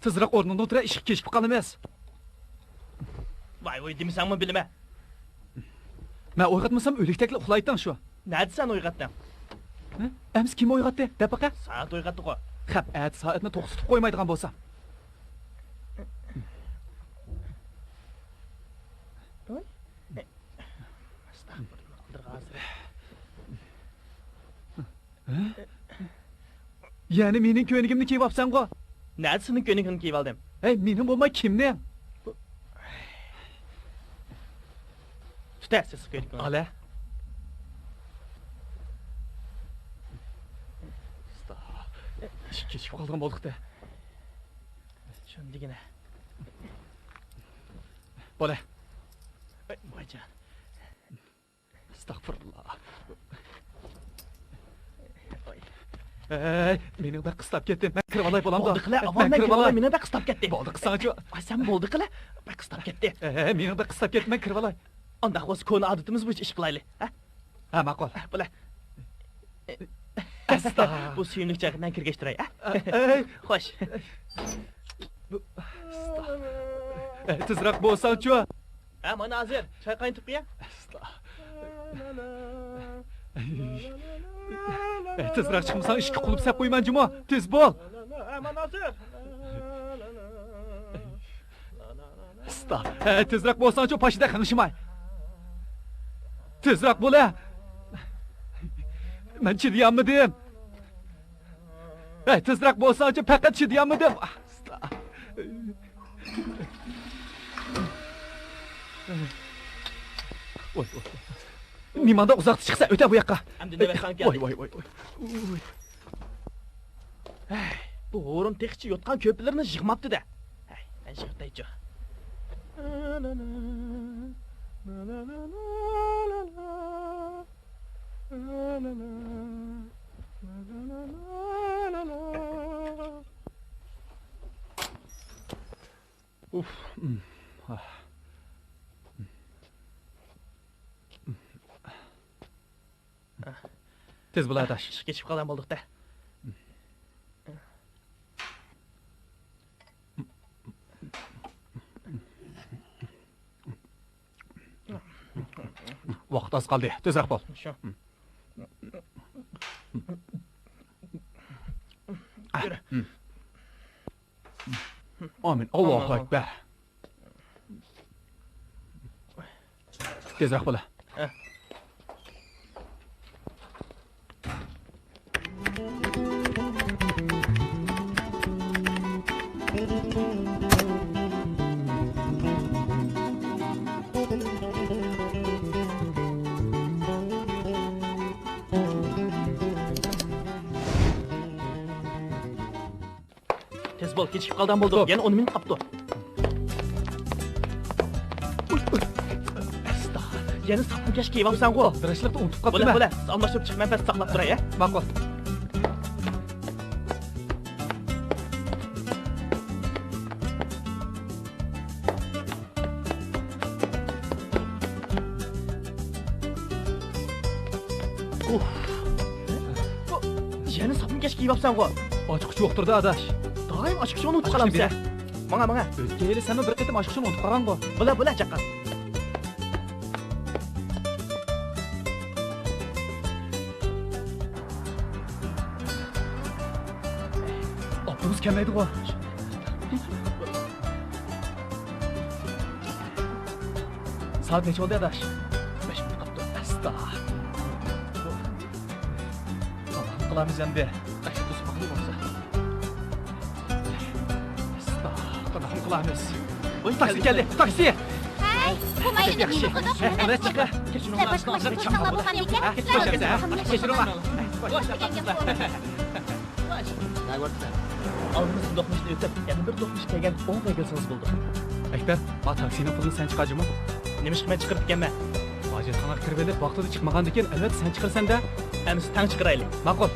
Tezroq o'rningda o'tir, ishga kechib qolamas. Voy, demisanmi bilma. Men uyg'otmasam o'likdaklar uxlaydan shu. Nadi sen uyg'otding? Ams kim uyg'otdi? Deb baqa. Soat uyg'otdi qo'y. Xap, soatni to'xtatib qo'ymaydigan bo'lsam. Voy. Astagfirullah. Yani mening ko'nigimni kiyib olsan-ku. Nadi sening ko'nigingni kiyib oldim? Mening bo'lmay kimning? Tutasiz ko'nigingni. Ala. Kechib qolgan bo'ldik-da. Shundigina. Bo'la. Voyjon. Astagfirullah. Mening bir qistab ketdi. Men kirib olay bo'lamda. Bo'ldi qila, avvaldan kirib olay, meni bir qistab ketdi. Bo'ldi qissanchi. Ay sen bo'ldi qila, bir qistab ketdi. Mening bir qistab ketdi, men kirib olay. Unda xos ko'ni odatimiz bo'yicha ish qilaylik, ha? Ha, ma'qul. Bo'la. Bu suyunlik joyidan kirgashtiray, ha? Xo'sh. Tezroq bo'lsan-chi. Ha, mana hozir choy qaynatib qo'ya. Tezroq chiqmasang ishga qulib sap qo'yman jimo. Tez bo'l. Mana hozir. Tezroq bo'lsan-chi, pashida qilishmay. Tezroq bo'la. Men chidayolmadim. Tezroq bo'lsan-chi, faqat chidayolmadim. Voy. Nimanda uzoqda chiqsa o'ta bu yoqqa. Endi nima qilib keldi? Voy. Bu o'rin texchi yotgan ko'plarni yig'mabdi-da. Men yig'taychi. Uf. Tez bo'la adash. Kechib qolgan bo'ldik-da. Vaqt az qoldi. Tezroq bo'l. Shu. Yürü. Amin. Allahu ekber. Tezroq bo'la. Tez bol, kechib qolgan bo'ldi. Yana 10 minut qoldi. Yana sapni kashga kiyib olsan-ku. Dirashliqni unutib qoldim. Bo'la, almashib chiq, men past saqlab turay, ha? Ma'qul. Yana sapni kashga kiyib olsan-ku. Ochiqchi yo'qtirdi adash. Doim ochiqchini unutib qolamsan. Mana. O'zga sen bir qitim ochiqchini unutib qolgan-ku. Bo'la, chaqqan. Opimiz kelmaydi-ku. Soat necha bo'ldi adash? 5 minut qoldi. Asta. Tamam, qilamiz endi. Tusmoqli bo'lsa. Asta. Qanaqa qilamiz? Voy, Taksi keldi. Taksi. Hay, bu mayli Yaxshi. Mana chiqa. boshqa mashina chaqlab bo'lgan ekan. Kechiring. Ne gördün? Aldığınız dokmuşta ötüp, yani bir dokmuş kelgen 10 kayılsanız bulduk. Ekber, ma taksinin pulunu sen çıkacımı? Nemiş ki ben çıkırıp gelme. Hacetxana kirib edip, vaqtida chiqmagan ekan, albatta sen chiqarsan da. Emis tang çıkıraylı. Ma'qul.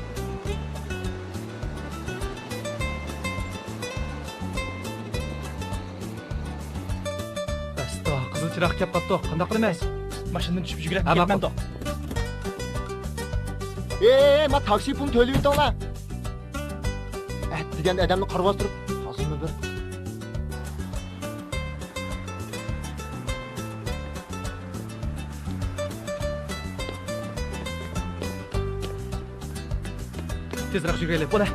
Asta, qizil chiroq kelib qopti. Qanday qilamiz? Maşından düşüp yugurib Ha, ketmem ma'qul. doq. Ma taksi pulini to'layapsan la. Degan odamni qarab turib, hozirmi bir tezroq yuraylik, bo'la.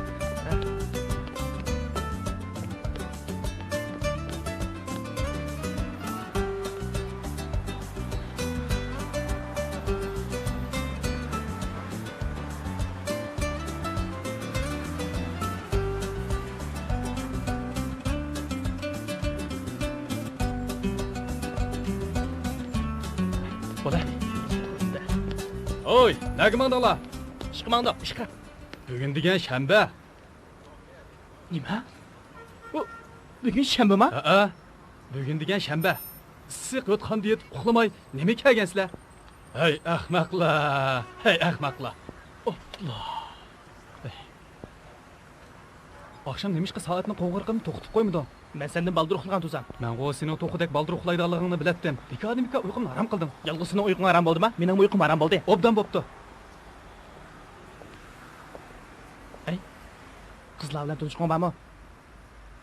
Bo'la. Oy, nega mandala? Ishqa manda, ishqa. Bugun degan shanba. Nima? Bugun shanbami? Ha, bugun degan shanba. Issiq o'tgan deb uxlamay nima kelgansizlar? Hey ahmoqlar, hey ahmoqlar. Alloh. Akşam nemişki saatini qo'ng'irqini to'xtatib qo'ymiding? Men sendan baldur uxlagan tursam. Men o sening to'qidek baldir uxlaydiganligingni bilatdim. Dikadimika uyqumni harom qildim. Yalnız senin uyqun haram bo'ldimi? Mening uyqum haram bo'ldi. Obdan bo'pti. Ey. Qizlar bilan tanishgan bormi?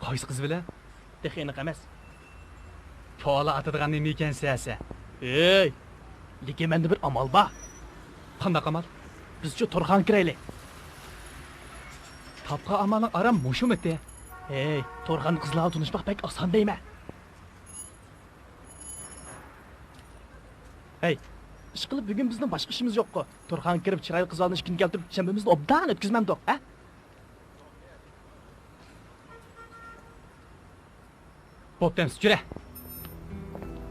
Qaysi qiz bilan? Texnik emas. Ko'la atadigan nima ekan siyasi? Ey. Lekin menda bir amal bor. Qanday amal? Bizcha Turxan kiraylik. Tapqa amalning aram mushum etdi. Ey, Turxan qizlar tanishmoq pek oson deyman. Hey, ish qilib bugun bizning boshqa ishimiz yo'q-ku. Turxan kirib chiroyli qizlarni ishkini keltirib, shanbamizni obdan o'tkazmamdiq, ha? Bo'ptimiz, jura.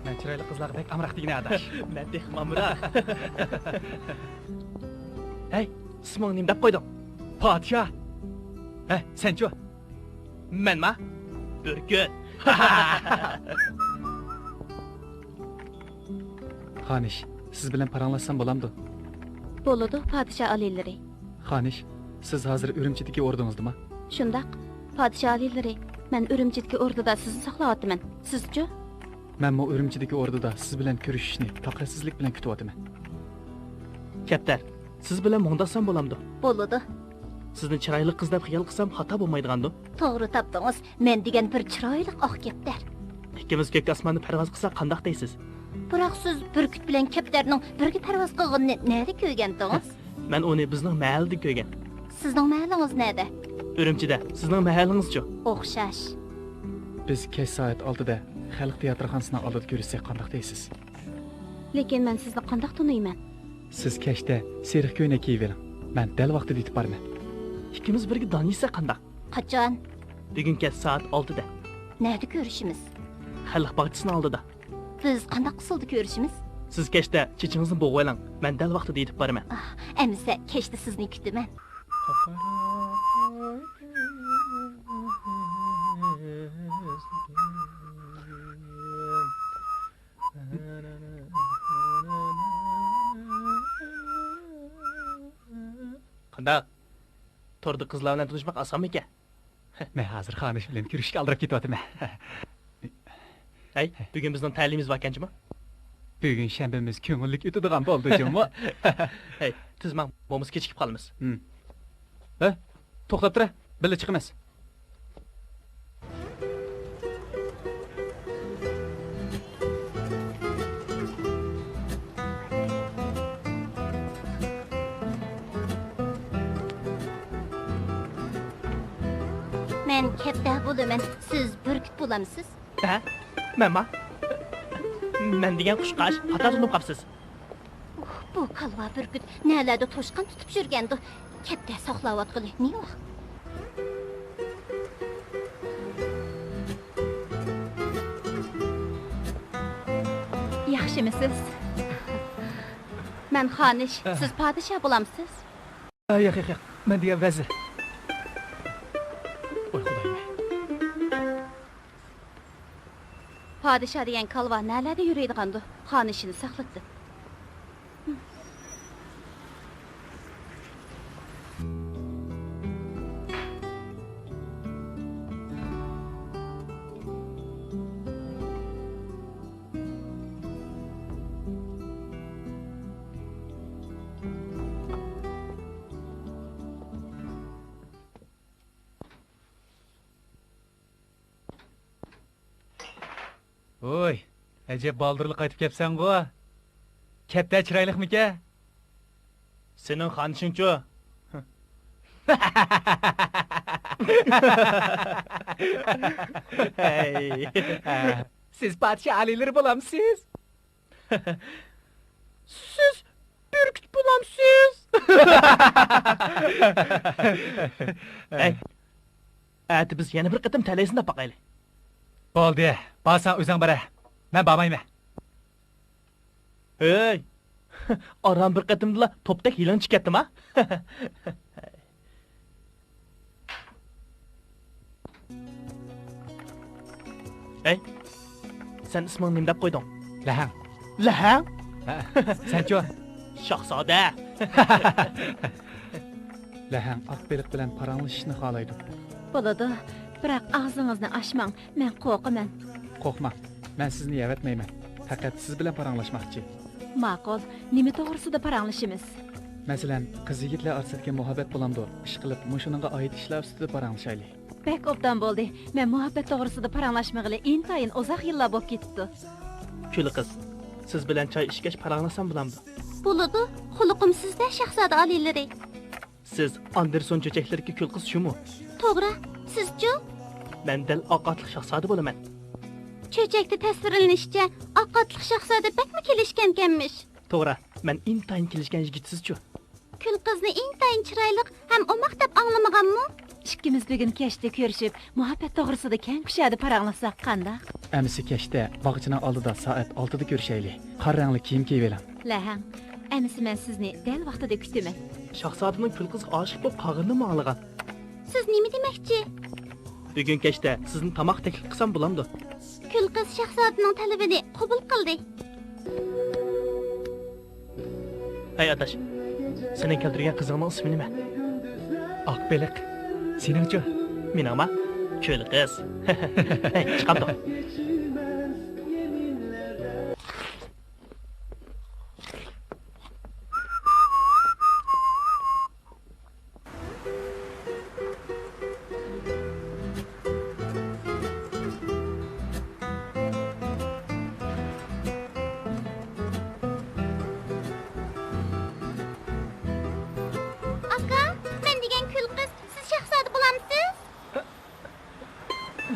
Men chiroyli qizlarga bek amroq degina adash. Men texmamroq. Hey, isming nima deb qo'yding? Podshoh. Senchi? Menmi? Burkut. Xonish, siz bilan paranglashsam bo'lamdi? Bo'ladi, podsho oliylari. Xonish, siz hozir Urumchidagi o'rdingizdami? Shundaq, podsho oliylari. Men Urumchidagi o'rdida sizni saqlayapman. Sizchi? Men bu Urumchidagi o'rdida siz bilan ko'rishishni taqatsizlik bilan kutyapman. Kaptar, siz bilan mundasam bo'lamdi. Bo'ladi. Sizni chiroyli qiz deb xiyol qilsam xato bo'lmaydigandi. To'g'ri topdingiz. Men degan bir chiroyli oq kaptar. Ikkimiz ko'k osmonni parvoz qilsak qandoq deysiz? Biroq siz burkut bilan kaptarning birga parvoz qilganini nega ko'rgandingiz? Men uni bizning mahallada ko'rgan. Sizning mahallingiz neda? Urumchida. Sizning mahallingiz-chi? O'xshash. Biz kech soat 6da Xalq teatrxonasining oldida ko'rishsak qandoq deysiz? Lekin men sizni qandoq taniyman? Siz kechda seriq ko'ylak kiyib oling. Men dal vaqtida yetib borman. Ikkimiz birga daniysa qandoq? Qachon? Bugun kech soat 6da. Nerede ko'rishimiz? Xalq bog'chasining oldida. Biz qandoq usulda ko'rishimiz? Siz kechda chechingizni bo'g'ib oling. Men dal vaqtida yetib boraman. Emsa kechda sizni kutaman. Qandoq? Torda qizlar bilan tanishmoq osonmi ekan? Men hozir Xonish bilan ko'rishga aldirib ketyapman. Hey, bugun bizning ta'limimiz bor ekanmi? Bugun shanbamiz ko'ngillik o'tadigan bo'ldi, jumma. Hey, tizman, bo'lmasa kechikib qolamiz. To'xtab tur, birga chiqamiz. Men kaptar bo'laman. Siz burkut bo'lamsiz? Ha? Menmi? Men degan qushqash, xato tushunib qolibsiz. Bu qalva burkut nalarda to'shqan tutib yurgandi. Kaptar saqlayotgani ne yo'q? Yaxshimisiz? Men Xonish, siz podshoh bo'lamsiz? Yo'q, yo'q, yo'q. Men degan vazir. Oy xudoyim. Podshoh degan qalva nalarda yuradigandu? Xonishini saqlatdi. Oy, ajab baldırlı qaytib kelibsan-ku. Kaptar chiroyliqmi-ka? Sening xonishing-chu? Hey. Siz padişah alileri bulamsınız. Siz Bürküt bulamsınız. Hey. Әті biz yana bir qıtım tələysini de bakaylı. Bo'ldi, basan o'zing bara. Men bormayman. Hey. Aram bir qıtımda toptak hilan çıkarttım ha. Hey. Sen ismini neyim dep koydun? Lahang. Lahang? Sen-chi? Şahzade. Lahang oqbeliq bilan paranglashishni xohlaydi. Bo'ladi, biroq og'zingizni ochmang. Men qo'rqaman. Qo'rqma. Men sizni yavatmayman. Faqat siz bilan paranglashmoqchi. Ma'qul, nima to'g'risida paranglashimiz? Masalan, qiz yigitlar orasidagi muhabbat bo'lamdi. Ish qilib, mushuninga oid ishlar ustida paranglashaylik. Bek obdan bo'ldi. Men muhabbat to'g'risida paranglashmag'ili intayin uzoq yillar bo'lib ketdi. Kül kız. Siz bilen çay işkeş paranglasam bulamdı. Bo'ladi, xulqim sizda shahzoda oliylari. Siz Anderson çöçeklerki kül kız şu mu? To'g'ri, sizchi? Ben del akatlık şahzade bolaman. Cho'chakda tasvirlanishicha, oqatliq shahzoda bakmi kelishgankanmish. To'g'ri, men intayin kelishgan yigitsiz-chu. Kul qizni intayin chiroyli ham omoq deb anglamaganmi? Ikkimiz bugun kechda ko'rishib, muhabbat to'g'risida keng kushadi paranglasak qanday? Amisi kechda bog'chining oldida soat 6 da ko'rishaylik. Qora rangli kiyim kiyib elam. Lahang, amisi men sizni dal vaqtida kutaman. Şahzadenin kül kız aşık bu qağırını mı ağlagan? Siz nima demoqchi? Bugün keşte sizin tamak teklif kısam bulamdı. Kul qiz shahzodaning talabini qabul qildi. Hey adaş, senin keltirgen kızının ismi nima? Oqbeliq. Sening-chi? Mening ama kül kız. Hey, chiqamdi.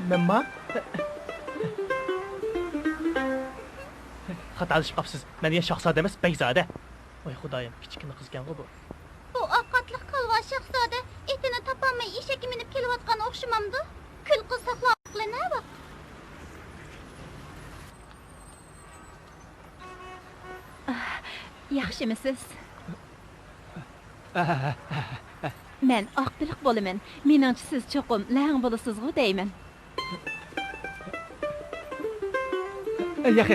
Memma? Xatalışıp qapsız. Men degan shahzoda emas, Beyzade. Voy xudoyim, kichkina qizgan bu. Bu oqatliq qalva shahzoda etini topolmay eshakka minib kelayotgan o'xshamamdi. Kul qiz saqlaqli ne vaqt? Yaxshimisiz? Men oqbiliq bo'laman. Meningcha siz cho'qim lang bo'lasiz-ku deyman. Yo'q.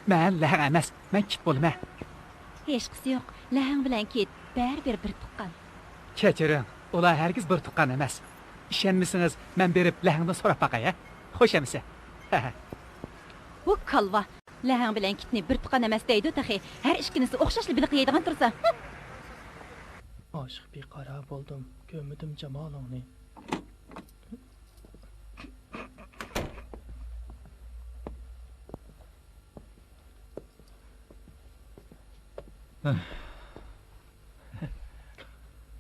Men lahang emas. Men kit bo'laman. Hech qisi yo'q. Lahang bilan kit baribir bir tuqqan. Kechiring. Ular hargiz bir tuqqan emas. Ishonmasangiz, men berib lahangdan so'rab baqay, ha? Xo'shamisa? Bu qalva lahang bilan kitni bir tuqqan emas deydi taxi. Har ikkinisi o'xshashli biliq yeydigan tursa. Aşık bir qara boldum, görmedim cemalını.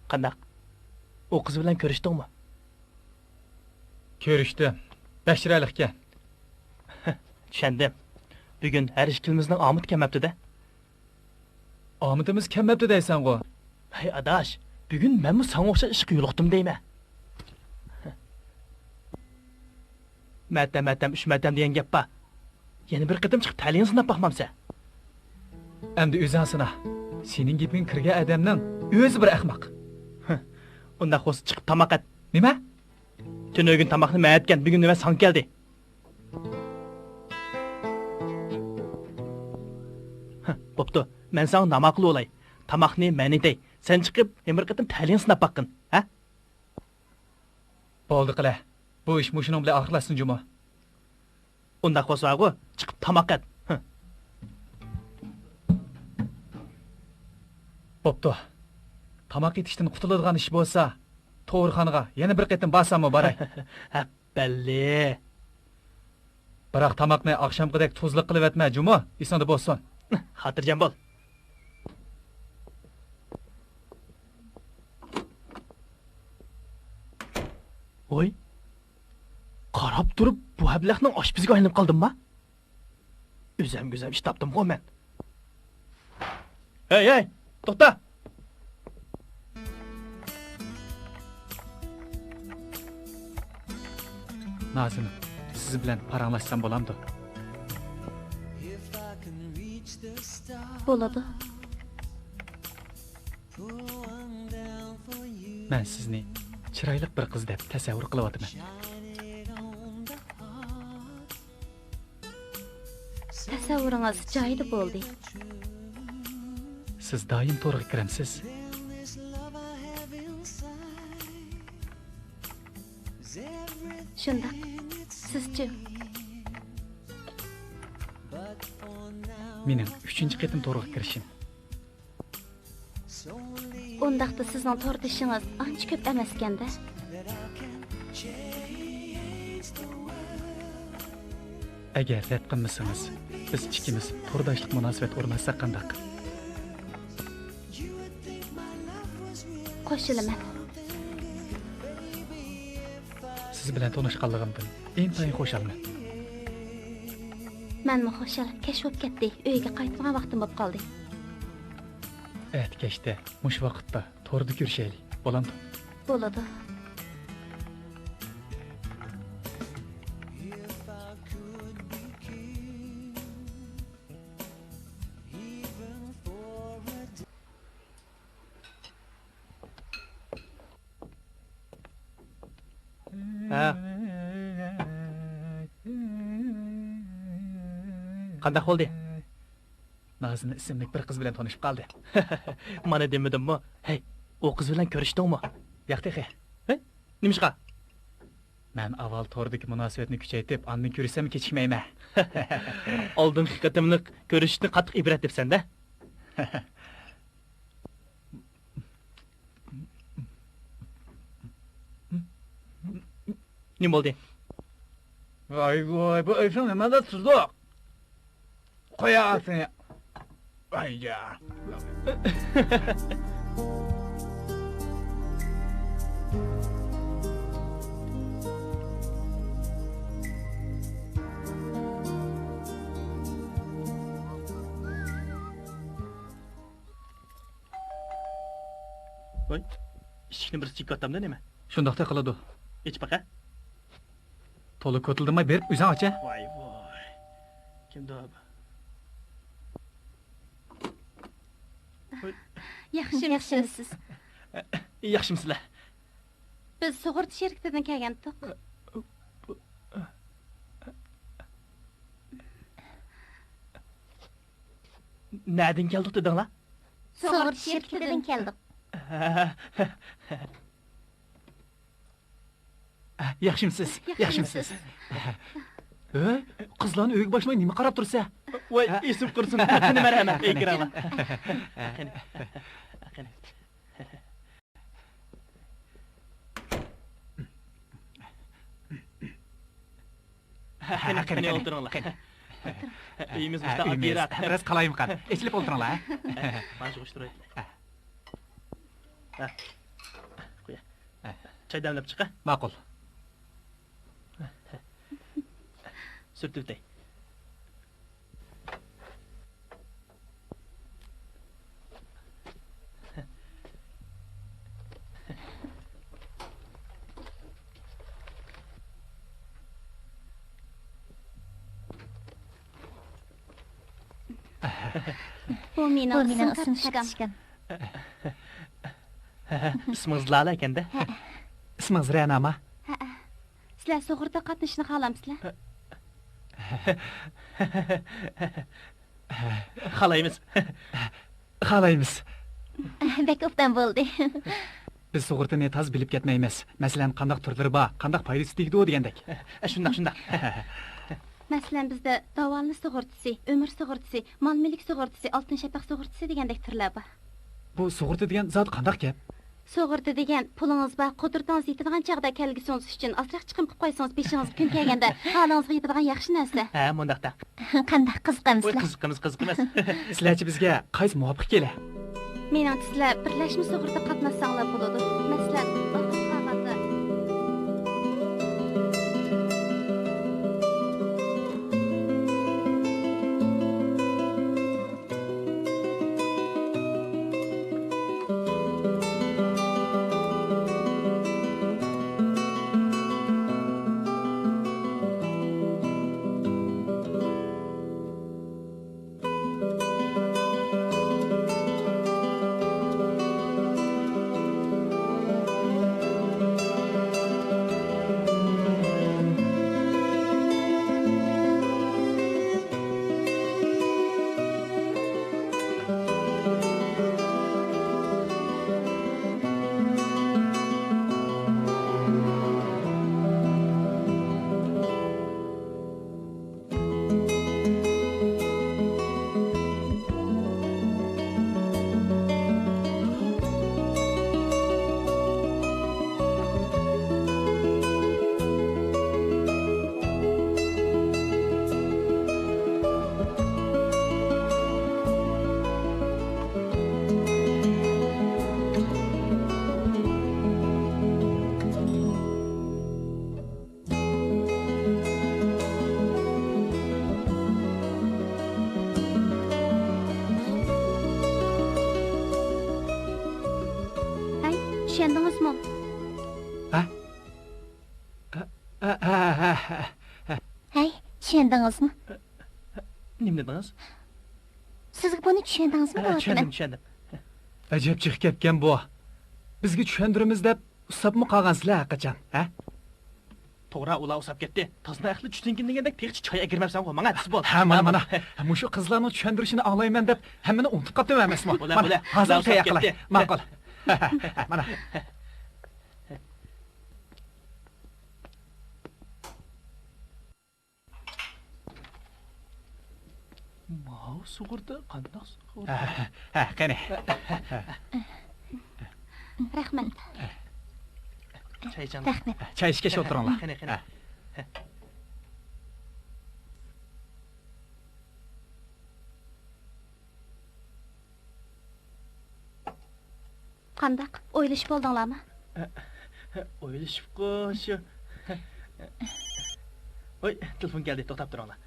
Qandaq? O kız bilan ko'rishdingmi? Ko'rishdim. Bashiralikka. Tushundim. Bugun har ikkimizning omid kelmabdi-da. Omidimiz kelmabdi deysan-ku. Hey adaş, bugün men mi sana o'xshash ishga yo'liqdim deyman. Matam, uch matam degan gap bor. Yana bir qitim chiqib ta'lin sinab baxmamsa. Endi o'zing sina. Sening gaping kirgan odamning o'zi bir ahmoq. Unda xo's chiqib tamoq et. Nima? Tunogin tamoqni men aytgan, bugun nima san keldi? Bo'pti, men sana namoqli olay. Tamoqni men etay. Sen chiqib, yana bir qitim ta'lin sinab baxqin, ha? Bo'ldi qila. Bu ish mushuning bilan oxirlashsin juma. Unda xo'sag'u chiqib tamoq et. Bo'pti. Tamoq etishdan qutuladigan ish bo'lsa, to'g'rixonaga yana bir qitim borsammi boray. Ha, balli. Biroq tamoqni oqshomgidek tuzliq qilib etma, juma. Esingda bo'lsin. Xotirjam bo'l. Voy. Qarab turib, bu ablaqning oshpizga aylanib qoldim-mi? O'zim ish topdim-ku men. Hey, to'xta. Nazim, siz bilan paranglashsam bo'lamdi. Bo'ladi. Men sizni chiroyli bir qiz deb tasavvur qilyapman. Tasavvuringiz joyida bo'ldi. Siz doim to'g'ri kiramsiz. Shundoq. Sizchi? Mening 3-chi qatim to'g'ri kirishim. Undaqda sizning tortishingiz ancha ko'p emas ekanda. Agar rad qilmasangiz, biz ikkimiz to'rdoshlik munosabat o'rnatsak qandaq? Qo'shilaman. Siz bilan tanishganligimdan intayin xo'shalman. Menmi xo'shal kesh bo'lib ketdi. Uyga qaytmagan vaqtim bo'lib qoldi. Kechda, mush vaqtda to'g'ri ko'rishaylik. Bo'lamdi. Bo'ladi. Qanday bo'ldi? Nazim ismli bir qiz bilan tanishib qoldi. Mana demadimmi? Hey, o qiz bilan ko'rishdingmi? Yo'q, Hey, nimishqa? Men avval to'g'ridagi munosabatni kuchaytirib, andin ko'rsam kechikmayman. Oldingi qatimliq ko'rishni qattiq ibrat debsan-da. Nima bo'ldi? Voy, bu ishim nimada tuzdoq? Qo'yasan. Ayya. Voy, ishikni bir chikkatamda nima? Shundaqda qiladi. Hech baqa. To'liq ko'tildimay berib o'zing acha. Voy. Kimda bu? Yaxshimisiz? Yaxshimisizlar? Biz sug'urta shirkatidan kelgandik. Nereden keldik dedinglar? Sug'urta shirkatidan keldik. Yaxshimisiz? Qizlarni uyga boshmay nima qarab tursa? Voy, isim qursin. Qani marhamat, ey kirama. Qani o'tiringlar. Uyimiz mustaqil berat. Biraz qalayim qan. Echilib o'tiringlar. Mana shu ishtiroy. Qo'ya. Choy damlab chiqa. Ma'qul. Sürtüntü. Bu mening ismim Katishkan. İsmingiz Lala ekan-da? Ismingiz Ra'nami? Sizlar sug'urta qatnashishni xohlamsizlar? Xalaymiz. Bek obdan bo'ldi. Biz sug'urtani taz bilib ketmaymiz. Masalan, qandaq turlari bor, qandaq foydasi tegdi degandek. Shundaq. Masalan, bizda davolanish sug'urtasi, umr sug'urtasi, mol mulk sug'urtasi, oltin shafaq sug'urtasi degandek turlar bor. Bu sug'urta degan zot qandaq gap? Sug'urta degan pulingiz bor, qudurtingiz yetadigan chaqda kelgisingiz uchun ozroq chiqim qilib qo'ysangiz, peshingiz kun kelganda holingizga yetadigan yaxshi narsa. Ha, mundaqda. Qanday qiziqamsizlar? Qiziq emas. Sizlarchi bizga qaysi muvofiq kelar? Mening sizlar birlashma sug'urta qatnashsanglar bo'ladi. Masalan, Tushundingizmi? Ha? Hey, tushundingizmi? Nima dedingiz? Siz buni tushundingizmi? Tushundim. Ajab chiqib ketgan bu. Bizga tushundiramiz deb usabmi qolgansizlar qachon, ha? To'g'ri, ular usab ketdi. Tozna aqli tushunkin degandek tegchi choy agirmabsan qo'y. Menga tis bo'l. Ha, mana. Mushu qizlarning tushuntirishini anglayman deb hammani unutib qoldim emasmi? Bo'la. Hozir tayaqlay. Ma'qul. Mana. Mau sug'urda qandoq sug'urda? Ha, qani. Rahmat. Chayjon. Rahmat. Choy ishga o'tiringlar. Qani. Qandaq? O'ylashib oldinglarmi? O'ylashib qo'shu. Voy, telefon keldi, to'xtab turinglar.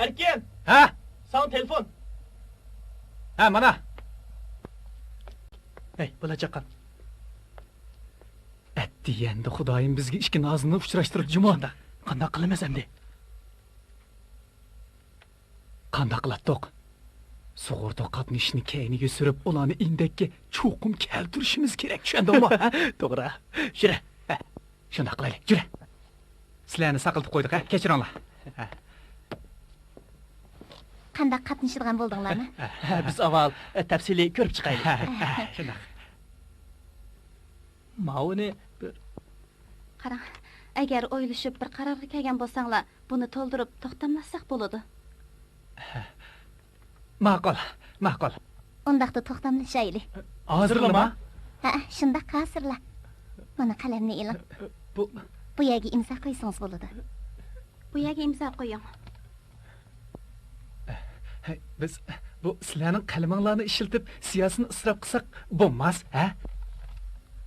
Erkin, Ha? sana telefon. Ha, mana. Hey, bo'lachaqqan. Әтті енді Xudoyim bizga ishki nozini uchrashtirib jumon. Qandoq qilamiz endi? Qandoq qiladiq? Sug'urta qatnashini keyniga surib, ularni indakka cho'qim keltirishimiz kerak, tushundingmi? To'g'ri. Yura. Shunday qilaylik, yura. Sizlarni saqiltib qo'ydik, ha? Kechiringlar. Qandaq qatnashadigan bo'ldinglarmi? Biz avval tafsiliy ko'rib chiqaylik. Shunday. Mauni Qarang, agar o'ylashib bir qarorga kelgan bo'lsanglar, buni to'ldirib to'xtamlasak bo'ladi. Ma'qul. Undaqda to'xtamlashaylik. Hozirlama. Ha, shundaq qasirlar. Mana qalamni eling. Bu yerga imzo qo'ysangiz bo'ladi. Bu yerga imzo qo'ying. Biz bu sizlarning qalaminglarni ishiltib, siyosini isrof qilsak bo'lmas, ha?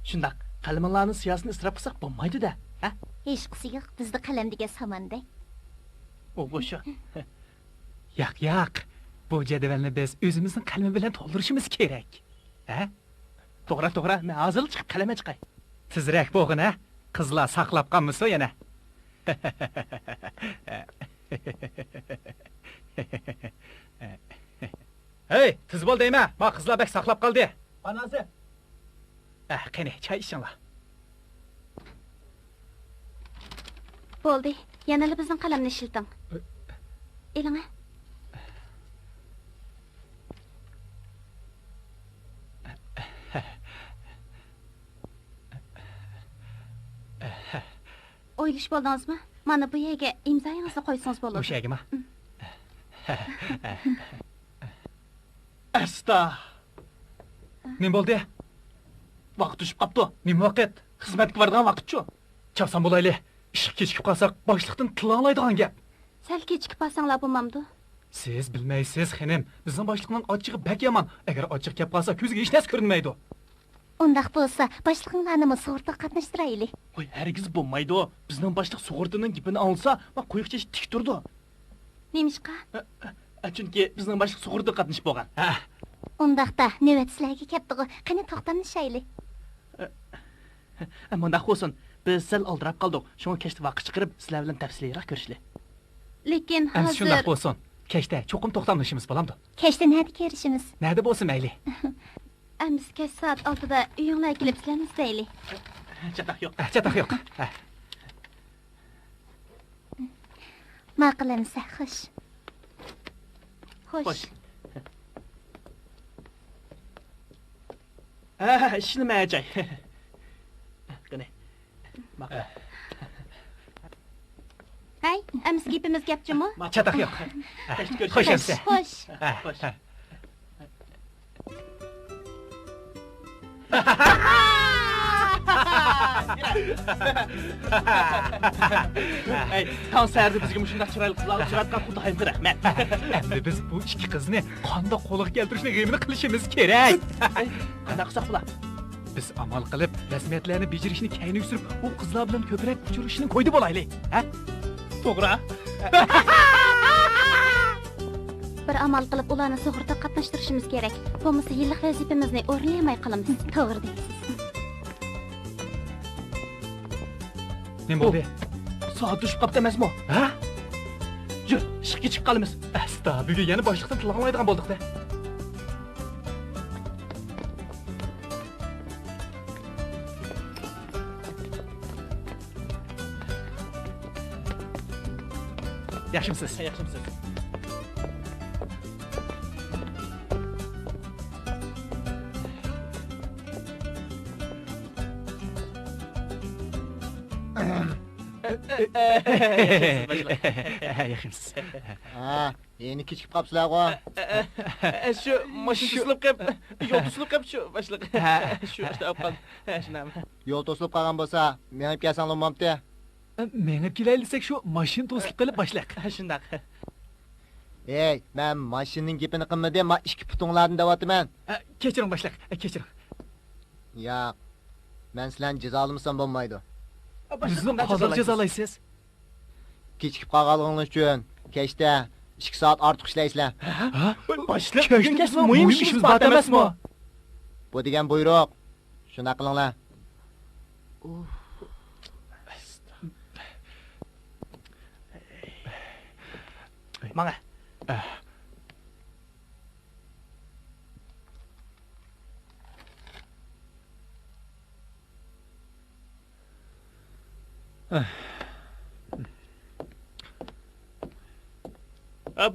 shundaq qalamlarni siyosini isrof qilsak bo'lmaydi-da, ha? Hech qisi yo'q, bizda qalam degan samonda. O'sha. Yo'q. Bu jadvalni biz o'zimizning qalami bilan to'ldirishimiz kerak. Ha? To'g'ri, men hozir chiqib qalama chiqay. Tezroq bo'g'in, ha? Qizlar saqlab qolmasa yana. Hey, tiz bo'l deyma. Ma qizlar bak saqlab qoldi. Anasi. Qani, choy ichinglar. Bo'ldi. Yana bizning qalamni ishilting. Eling. O'ylish bo'ldingizmi? Mana bu yerga imzoyingizni qo'ysangiz bo'ladi. O'sha yerga. Asta. Nima bo'ldi? Vaqt tushib qopti. Nima vaqt? Xizmatga boradigan vaqt-chu. Chaqsan bo'layli. Ish kechikib qolsak, boshliqdan tilolmaydigan gap. Sal kechikib qolsanglar bo'lmamdi. Siz bilmaysiz, xonim. Bizning boshliqning ochiqi bak yomon. Agar ochiq kelib qolsa, ko'ziga hech narsa ko'rinmaydi. Undaq bo'lsa, boshliqlarni sug'urta qatnashtiraylik. Qo'y, hargiz bo'lmaydi. Bizning boshliq sug'urtaning gapini olsa, va qo'yiqcha tik turdi. Nemishqa? Chunki bizning boshliq sug'urta qatnashib bo'lgan. Undaqda navbat sizlarga ketdi. Qani to'xtamlashaylik. Mundaq bo'lsin. Biz sal oldirab qoldik. Shunga kechda vaqt chiqarib, sizlar bilan tafsiliyroq ko'rishlik. Lekin hozir shunday bo'lsin. Kechda cho'qim to'xtamlashimiz bo'lamdi. Kechda nada ko'rishimiz? Nada bo'lsin mayli. Biz kech soat 6da uyinglar kelib sizlarni istaylik. Chataq yo'q. Chataq yo'q. Ma'qulansa, xo'sh. Xo'sh. Ishni majay. Qani. Ma'qul. Hay, amiz gapimiz gapchimi? Chataq yo'q. Xo'sh. Xo'sh. Ey, tan sərdi bizga shunday chiroyli qizlar uchratgan Xudoyimga rahmat. Endi biz bu ikki qizni qanday qo'liga keltirishni g'imini qilishimiz kerak. Qanday qilsak bo'lar? Biz amal qilib, rasmiyatlarni bejirishni keyniga surib, u qizlar bilan ko'proq uchrashishni qo'ydi bo'laylik, ha? To'g'ri. bir amal qilib ularni sug'urta qatnashtirishimiz kerak. Bo'lmasa yillik vazifamizni o'rinlamay qolamiz. To'g'ri deysiz. Nima bo'ldi? Soat tushib qopti emasmi? Ha? Yur, ishga chiqib qolamiz. Asta, bugun yana boshliqdan tilolmaydigan bo'ldik-da. Yaxshimisiz? Yaxshimisiz. Yaxshimisiz. Ha, endi kechikib qolibsizlar-ku. Shu mashina tusilib qolib, yo'l tusilib qolib shu boshliq. Shu ishda olib qoldim. Shunami. Yo'l to'silib qolgan bo'lsa, menib kelsang bo'lmabdi. Mengib kelaylik shu mashina to'silib qolib boshliq. Shundaq. Ey, men mashinaning gapini qilmadim, men ikki putinglarni deyapman. Kechiring boshliq, kechiring. Yo'q. Men sizlarni jazolamsam bo'lmaydi. Bizni hozir jazolaysiz. Kechikib qolganligingiz uchun kechda 2 soat ortiq ishlaysizlar. Ha? Boshliq, Bugun bugun muhim muhim ishimiz ishimiz bor bor emasmi? Bu degan buyruq. Shuna qilinglar. Mana.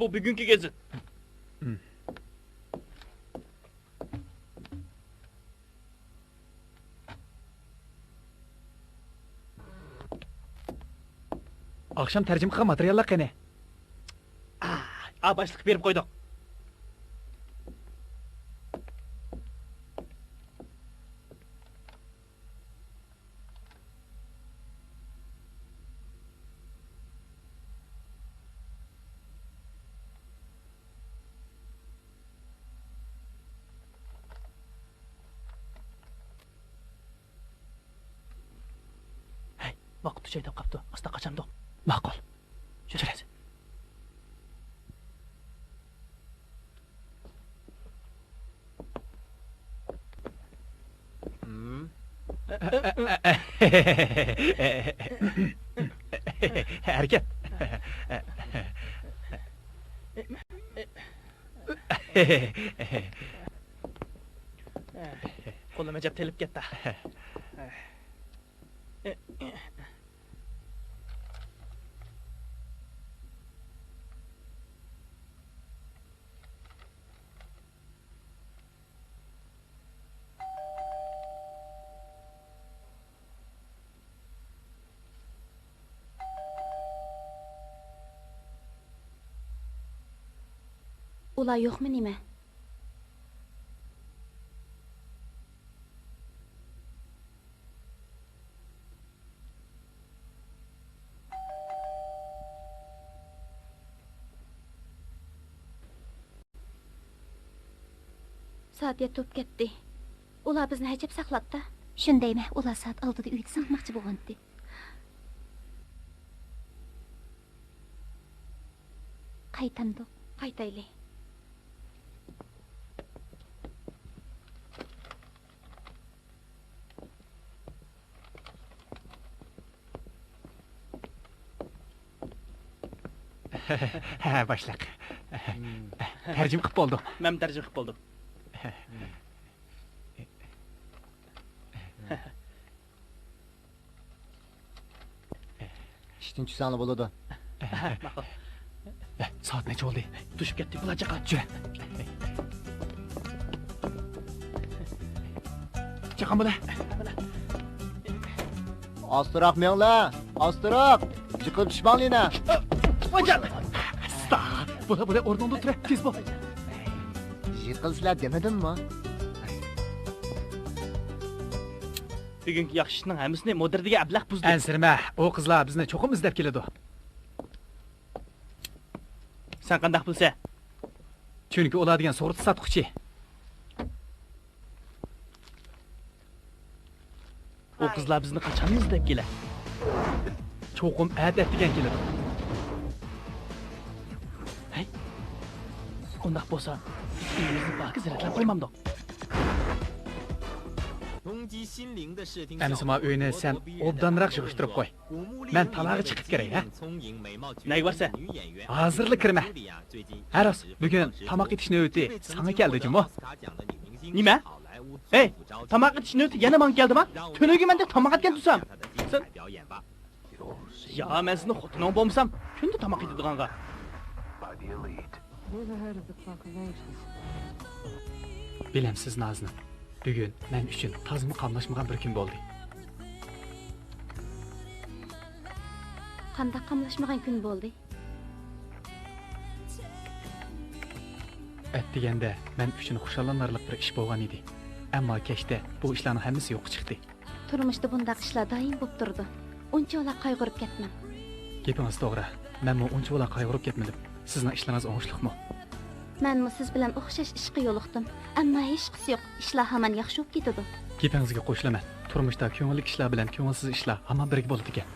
Bu bugünkü gezi. Akşam tercüme qilgan materiallar qani? Başlık berib qo'ydik. Vaqt joyda qolibdi. Asta qachamdi. Ma'qul. Yurasiz. Harakat. Qo'lima jab telib ketdi. Ular yo'qmi nima? Soat yetib ketdi. Ular bizni hajab saqlabdi. Shundaymi? Ular soat 6da uyda saqmoqchi bo'lgandi. Qaytandiq. Qaytaylik. Ha, boshliq. Tercüme qilib bo'ldim. Men tarjima qilib bo'ldim. Ishdan tushsanglar bo'ladi. Ma'qul. Soat necha bo'ldi? Tushib ketdi bular chaqa. Jura. Chaqam bo'la. Ostroq menglar. Ostroq. Chiqib tushmanglar. Vo'jal. Sta. Bo'la o'rningda tur. Tez bo'l. Yiqilsizlar demadimmi? Bugungi yaxshi ishning hammasini modirdiga ablah buzdi. Ansirma. O qizlar bizni cho'qim izlab keladi. Sen qandaq bilsa? Chunki ular degan sug'urta sotquchi. O qizlar bizni qachon izlab kelar? Cho'qim adat degan keladi. Undaq bo'lsa, ikkingizni bakiz retlab qo'ymamdiq. Әмісі ма өйіні сән обданырақ шығыштырып қой. Мән тамағы chiqib kerak, ha? Ney varsa? Hazırlı kirme. Aras, bugün tamak itiş növbeti sana geldi Cimo. Nima? Ey, tamaq itish növbeti yana men keldimi? Tuniga menda tamaq etgan tursam. Sen Ya, men sizni xotining bo'lmasam, kunda tamaq etadiganqa. Bilemsiz Nazlı. Bugün men üçün tazımı qamlaşmağan bir gün oldu. Qanday qamlashmagan kun bo'ldi? Etdigende men üçün xuşallanarlıq bir iş bolğan idi. Amma keçdə bu işlərin hamısı yox çıxdı. Turmuşda bundaq ishlar doim bo'lib turdi. Uncha qayg'urib ketmang. Gepingiz to'g'ri. Menmi uncha ola qayg'urib ketmadim. Sizning ishlaringiz o'ngishliqmi? Menmi siz bilan o'xshash ishga yo'liqdim. Ammo hech qisi yo'q. Ishlar hamon yaxshi bo'lib ketadi. Gepingizga qo'shilaman. Turmushda ko'ngilli ishlar bilan ko'ngilsiz ishlar hamon birga bo'ladi ekan.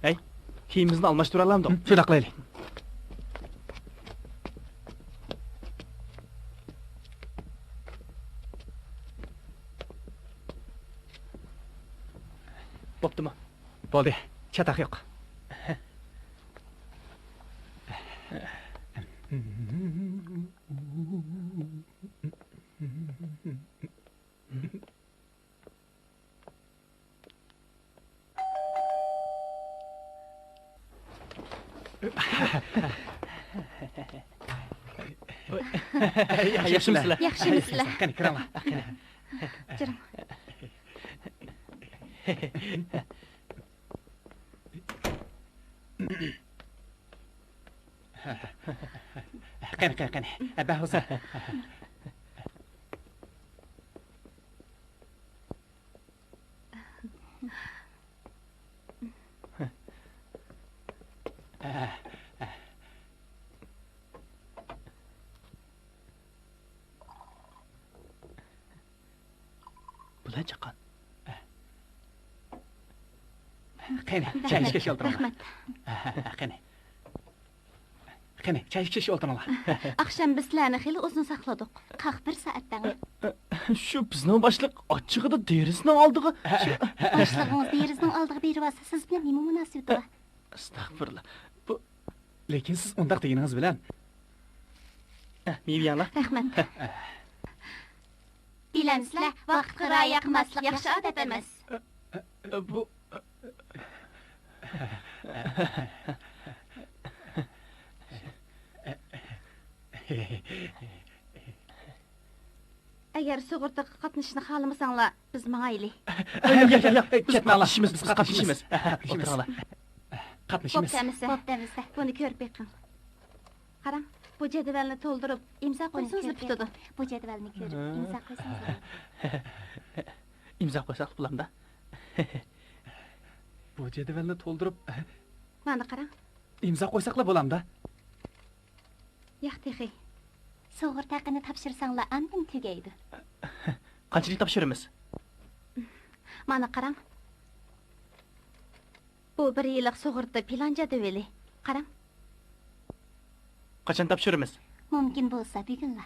Ey, kiyimimizni almashtiralım da. Şöyle qilaylik. Bo'ptimi? Bo'ldi. Chataq yo'q. Yaxshimisizlar? Yaxshimisizlar? Qani kiranglar. Jiring. Qani. Bahuzur. Bular chaqan. Qani, çay içkiş oltırma. Rahmat. Qani, çay içkiş oltırma. Akşam biz sizlarni xeyli uzun saqladik. 41 saatdan. Shu bizning boshliq ochig'ida derisining oldig'i. Boshlig'ingiz derizining oldiga berib olsa, siz bilan nima munosabati bor? Astagfirullah. Lekin siz undaq deganingiz bilan Miyanglar. Rahmat. Bilamsizlar, vaqtga rioya qilmaslik yaxshi odat emas. Bu Agar sug'urtaga qatnashishni xohlamasanglar, biz mangaylik. Yo'q, ketmanglar. Biz qatnashamiz. O'tiringlar. qatnashimiz. Bo'pti, buni ko'rib beqing. Qarang, bu jadvalni to'ldirib, imzo qo'ysangiz bitadi. Bu jadvalni ko'rib, imzo qo'ysangiz. İmza qo'ysak bo'lamda. Bu jadvalni to'ldirib, Mana qarang. imzo qo'ysaqlar bo'lamda. Yo'q, texi. Sug'urtaqini topshirsanglar, andin tugaydi. Qanchalik topshiramiz? Mana qarang. Bu 1 yillik sug'urta plan jadvali. Qarang. Qachon topshiramiz? Mumkin bo'lsa bugunla.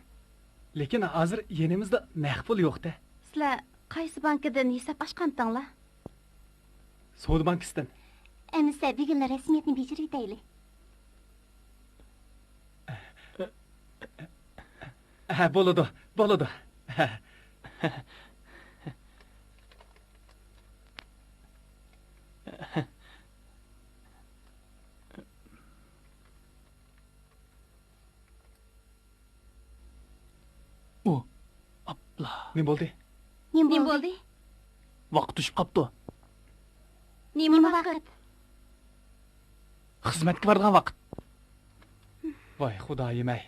Lekin hozir yenimizda naqd pul yo'q-da. Sizlar qaysi bankadan hisob ochqandinglar? Savdo bankasidan. Emisa bugunlar rasmiyatni bejirib deyli. Ha, bo'ladi, bo'ladi. O, abla. Ne bo'ldi? Nima bo'ldi? Vaqt tushib qopti. Nima vaqt? Xizmatga borgan vaqt. Voy xudoyim-ay.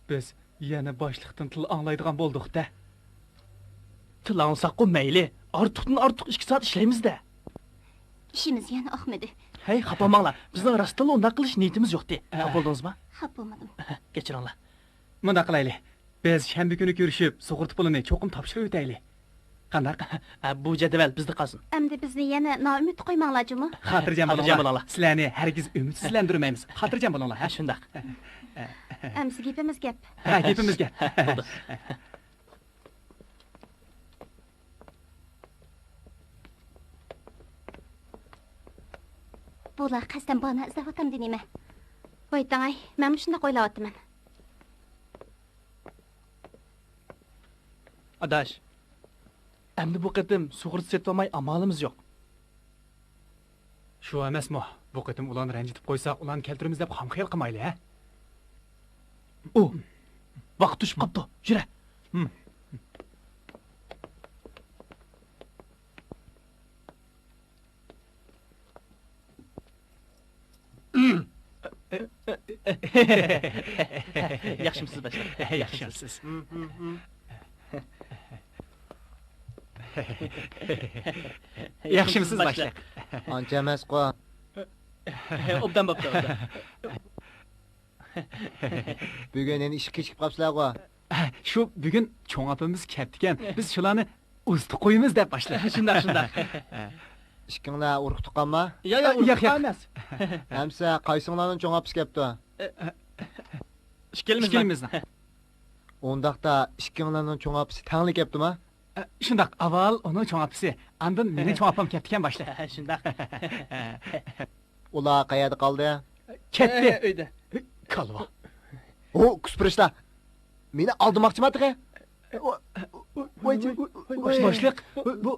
Biz yana boshliqdan til anglaydigan bo'ldik-da. Til ansaq-ku mayli. Ortiqdan ortiq 2 soat ishlaymiz-da. İşimiz yana oqmadi. Hey, xapamanglar. Bizning rostdan unda qilish niyatimiz yo'q-di. Xap bo'ldingizmi? Xap bo'lmadim. Kechiringlar. Bunda qilaylik. Biz shanba kuni ko'rishib, sug'urta pulini cho'qim topshirib o'taylik. Qanday? Bu jadval bizda qolsin. Endi bizni yana noumid qo'ymanglarjimi? Xotirjam Xotirjam bo'linglar. bo'linglar. Sizlarni hargiz umidsizlantirmaymiz. Xotirjam bo'linglar. Ha, shundaq. Amsi gapimiz gap. Ha, gapimizga. Bo'ldi. Bular qasdan bana izlayotgandi nima? Voy tangay, men shunday o'ylayapman. Adash. Endi bu qatim sug'urta setolmay amalimiz yo'q. Shu emasmi? Bu qatim ularni ranjitib qo'ysak, ularni keltiramiz deb xomxayl qilmaylik, ha? O, vaqt tushib qopti. Yura. Yaxshimisiz bashlar? Yaxshimisiz. Yaxshimisiz boshliq? Ancha emas-ku. Obdan bo'pti. Bugun endi ish kechikib qolibsizlar-ku. Shu bugun cho'ng opamiz ketgan. Biz shularni usti qo'yimiz deb boshliq. Shundaq. Ishkinglar urug' tuqqanmi? Yo'q, Yo'q, yo'q. emas. Hamsa qaysinglarning cho'ng opasi kelibdi? Ishkilimizni. Undaqda ishkinglarning cho'ng opasi tangli kelibdimi? Shundaq, avval uni cho'ng opasi, andin meni cho'ng opam ketgan boshliq. Shundaq. Ular qayerda qoldi? Ketdi. Uyda. Kalva. O, kuspirishlar. Meni aldimoqchimatdi-ku. Boshliq, bu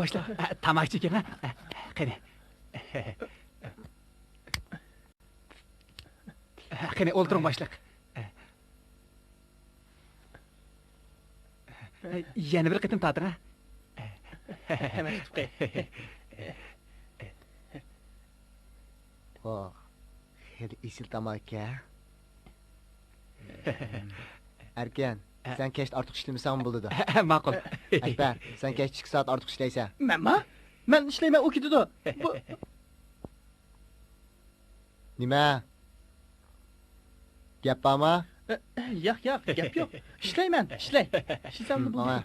boshliq, tamakchi ekan, ha? Qani. Qani o'ltiring boshliq. Yana bir qitim tating, ha? Hemen tutib qo'y. Oh, xeyli esil tamaki. Erken, sen keşke artık işlemisan buldu da. Ma'qul. Akbar, sen keşke 2 saat artık işleysen. Men ishlayman, u ketdi. Bu Nima? Gap bormi? yo'q, gap yo'q. Ishlayman, ishlay. Ishlasam Ana,